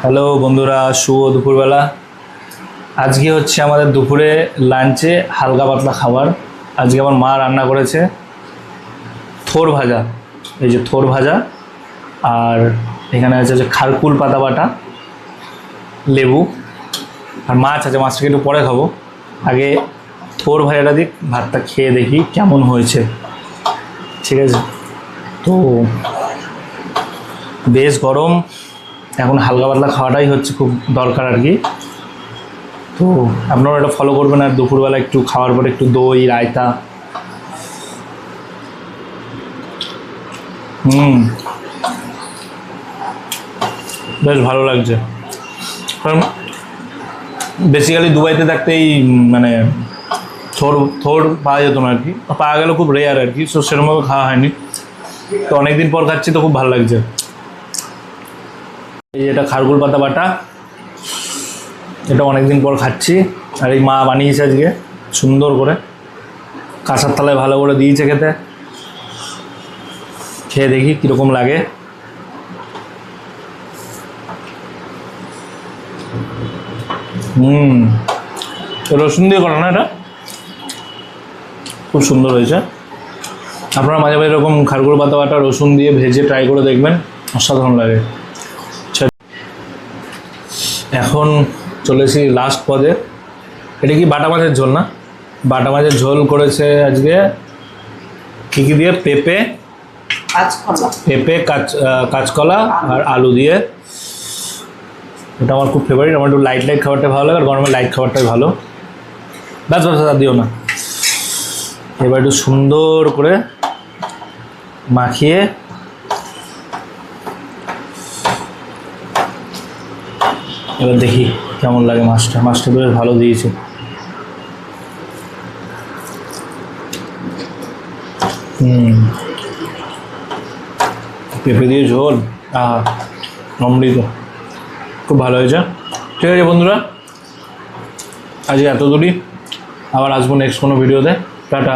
Hello বন্ধুরা, শুভ দুপুরবেলা। আজকে হচ্ছে আমাদের দুপুরে লাঞ্চে হালকা পাতলা খাবার। আজকে আমার মা রান্না করেছে থোর ভাজা, এই যে থোর ভাজা, আর এখানে আছে যে খারকুল পাতা বাটা, লেবু, আর মাছ আছে। মাছটাকে একটু পরে খাবো, আগে থোর ভাজাটা দিক, ভাতটা খেয়ে দেখি কেমন হয়েছে। ঠিক আছে, তো বেশ গরম, এখন হালকা পাতলা খাওয়াটাই হচ্ছে খুব দরকার আর কি। তো আপনারা এটা ফলো করবেন। আর দুপুরবেলা একটু খাওয়ার পরে একটু দই রায়তা, বেশ ভালো লাগছে। কারণ বেসিক্যালি দুবাইতে থাকতেই মানে থোর থোর পাওয়া যেত না আর কি, পাওয়া গেল খুব রেয়ার আর কি, সো সেরকমভাবে খাওয়া হয়নি। তো অনেকদিন পর খাচ্ছি, তো খুব ভালো লাগছে। এই এটা খারকুল পাতা বাটা, এটা অনেকদিন পর খাচ্ছি। আর এই মা বানিয়েছে আজকে সুন্দর করে, কাঁসার থালায় ভালো করে দিয়েছে খেতে। খেয়ে দেখি কীরকম লাগে। রসুন দিয়ে করা না, এটা খুব সুন্দর হয়েছে। আপনারা মাঝে মাঝে এরকম খারকুল পাতা বাটা রসুন দিয়ে ভেজে ট্রাই করে দেখবেন, অসাধারণ লাগে। এখন চলে এসেছি লাস্ট পদে। এটা কি বাটা মাছের ঝোল না? বাটা মাছের ঝোল করেছে আজকে। কী কী দিয়ে? পেঁপে, কাঁচকলা আর আলু দিয়ে। এটা আমার খুব ফেভারিট। আমার একটু লাইট লাইট খাবারটা ভালো লাগে, আর গরমে লাইট খাবারটাই ভালো। ব্যাস ব্যাস, আর দিও না। এবার একটু সুন্দর করে মাখিয়ে এবার দেখি কেমন লাগে মাছটা। মাছটা বেশ ভালো দিয়েছে। পেঁপে দিয়ে ঝোল, অমৃত, খুব ভালো হয়েছে। ঠিক আছে বন্ধুরা, আজকে এত দূরই। আবার আসবো নেক্সট কোনো ভিডিওতে। টাটা।